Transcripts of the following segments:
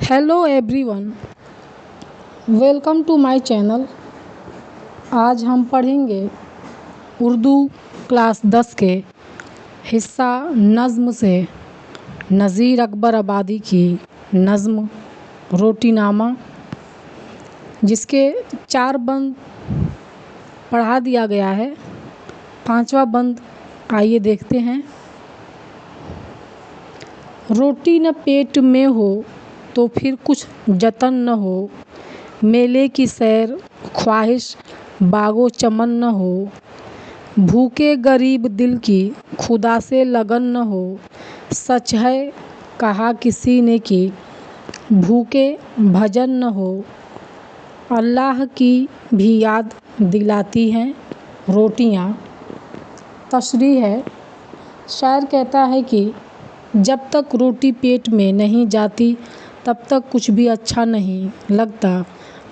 Hello everyone, welcome to my channel. आज हम पढ़ेंगे उर्दू क्लास 10 के हिस्सा नज़्म से नज़ीर अकबर आबादी की नज़्म रोटीनामा, जिसके 4 बंद पढ़ा दिया गया है। 5वां बंद आइए देखते हैं। रोटी न पेट में हो तो फिर कुछ जतन न हो, मेले की सैर ख्वाहिश बागो चमन न हो, भूखे गरीब दिल की खुदा से लगन न हो। सच है कहा किसी ने कि भूखे भजन न हो, अल्लाह की भी याद दिलाती हैं रोटियां। तशरीह है, शायर कहता है कि जब तक रोटी पेट में नहीं जाती तब तक कुछ भी अच्छा नहीं लगता।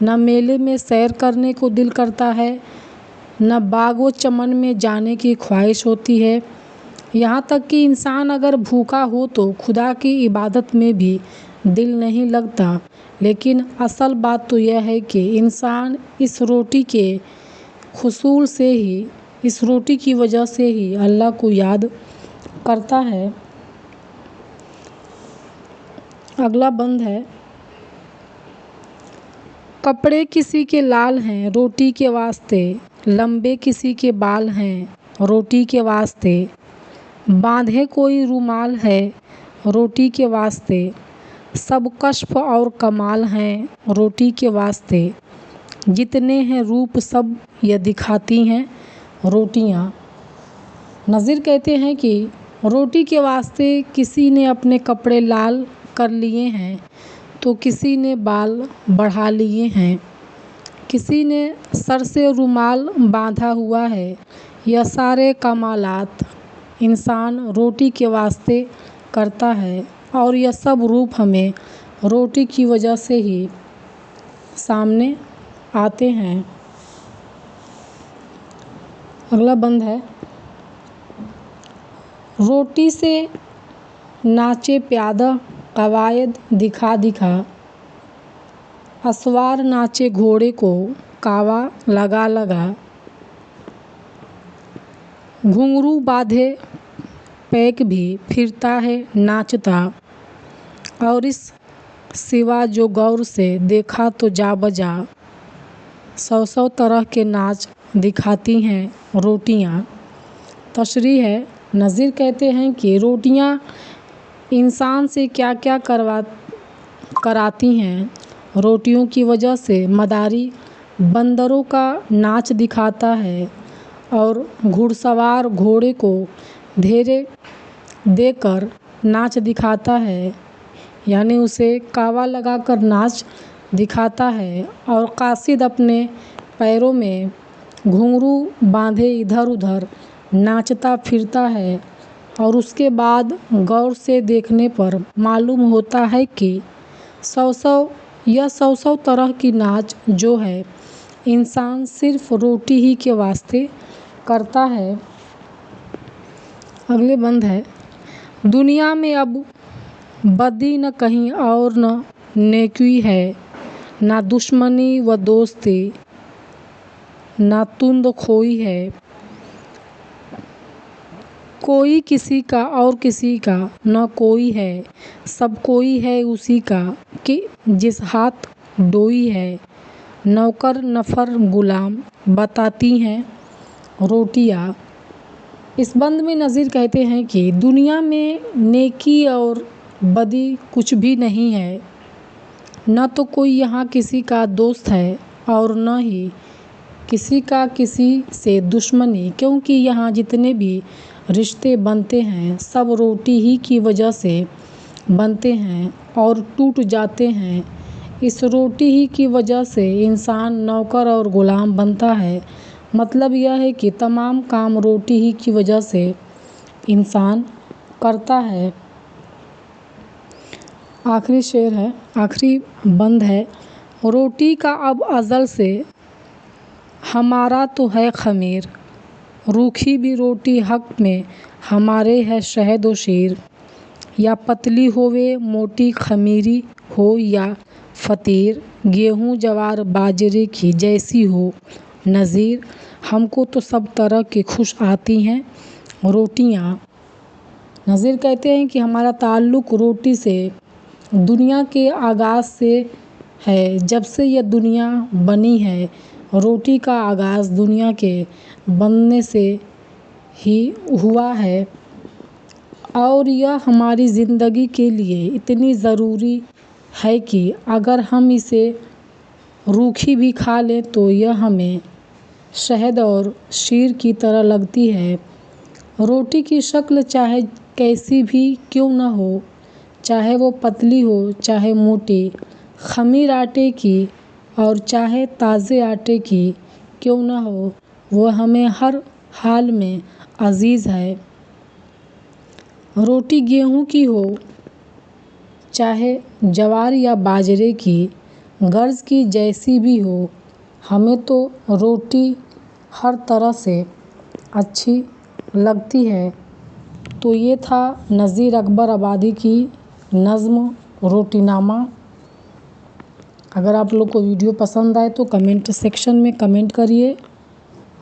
न मेले में सैर करने को दिल करता है, न बागो चमन में जाने की ख्वाहिश होती है। यहाँ तक कि इंसान अगर भूखा हो तो खुदा की इबादत में भी दिल नहीं लगता। लेकिन असल बात तो यह है कि इंसान इस रोटी के हुसूल से ही, इस रोटी की वजह से ही अल्लाह को याद करता है। अगला बंद है, कपड़े किसी के लाल हैं रोटी के वास्ते, लंबे किसी के बाल हैं रोटी के वास्ते, बांधे कोई रुमाल है रोटी के वास्ते, सब कश्फ और कमाल हैं रोटी के वास्ते, जितने हैं रूप सब ये दिखाती हैं रोटियां। नज़ीर कहते हैं कि रोटी के वास्ते किसी ने अपने कपड़े लाल कर लिए हैं तो किसी ने बाल बढ़ा लिए हैं, किसी ने सर से रुमाल बांधा हुआ है। यह सारे कमालात इंसान रोटी के वास्ते करता है और यह सब रूप हमें रोटी की वजह से ही सामने आते हैं। अगला बंद है, रोटी से नाचे प्यादा कवायद दिखा दिखा, असवार नाचे घोड़े को कावा लगा लगा, घुंघरू बांधे पैक भी फिरता है नाचता, और इस सिवा जो गौर से देखा तो जा बजा, 100 तरह के नाच दिखाती हैं रोटियां। तशरीह है, नज़ीर कहते हैं कि रोटियां इंसान से क्या क्या कराती हैं। रोटियों की वजह से मदारी बंदरों का नाच दिखाता है और घुड़सवार घोड़े को धेरे देकर नाच दिखाता है, यानी उसे कावा लगाकर नाच दिखाता है। और कासिद अपने पैरों में घुंघरू बांधे इधर उधर नाचता फिरता है। और उसके बाद गौर से देखने पर मालूम होता है कि 100 तरह की नाच जो है इंसान सिर्फ रोटी ही के वास्ते करता है। अगले बंद है, दुनिया में अब बदी न कहीं और न नेकी है, ना दुश्मनी व दोस्ती ना तुंद खोई है, कोई किसी का और किसी का न कोई है, सब कोई है उसी का कि जिस हाथ डोई है, नौकर नफर गुलाम बताती हैं रोटियां। इस बंद में नज़ीर कहते हैं कि दुनिया में नेकी और बदी कुछ भी नहीं है, न तो कोई यहाँ किसी का दोस्त है और न ही किसी का किसी से दुश्मनी, क्योंकि यहाँ जितने भी रिश्ते बनते हैं सब रोटी ही की वजह से बनते हैं और टूट जाते हैं। इस रोटी ही की वजह से इंसान नौकर और गुलाम बनता है। मतलब यह है कि तमाम काम रोटी ही की वजह से इंसान करता है। आखिरी शेर है, आखिरी बंद है, रोटी का अब अज़ल से हमारा तो है ख़मीर, रूखी भी रोटी हक़ में हमारे है शहद व शीर। या पतली होवे मोटी खमीरी हो या फतीर, गेहूँ जवार बाजरे की जैसी हो नज़ीर, हमको तो सब तरह की खुश आती हैं रोटियाँ। नज़ीर कहते हैं कि हमारा ताल्लुक़ रोटी से दुनिया के आगाज़ से है। जब से यह दुनिया बनी है, रोटी का आगाज़ दुनिया के बनने से ही हुआ है और यह हमारी ज़िंदगी के लिए इतनी ज़रूरी है कि अगर हम इसे रूखी भी खा लें तो यह हमें शहद और शीर की तरह लगती है। रोटी की शक्ल चाहे कैसी भी क्यों न हो, चाहे वो पतली हो चाहे मोटी, खमीर आटे की और चाहे ताज़े आटे की क्यों न हो, वह हमें हर हाल में अजीज़ है। रोटी गेहूं की हो चाहे जवार या बाजरे की, गर्ज की जैसी भी हो, हमें तो रोटी हर तरह से अच्छी लगती है। तो ये था नज़ीर अकबर आबादी की नज़्म रोटीनामा। अगर आप लोग को वीडियो पसंद आए तो कमेंट सेक्शन में कमेंट करिए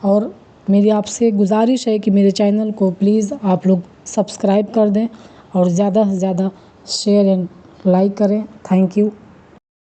और मेरी आपसे गुजारिश है कि मेरे चैनल को प्लीज़ आप लोग सब्सक्राइब कर दें और ज़्यादा से ज़्यादा शेयर एंड लाइक करें। Thank you.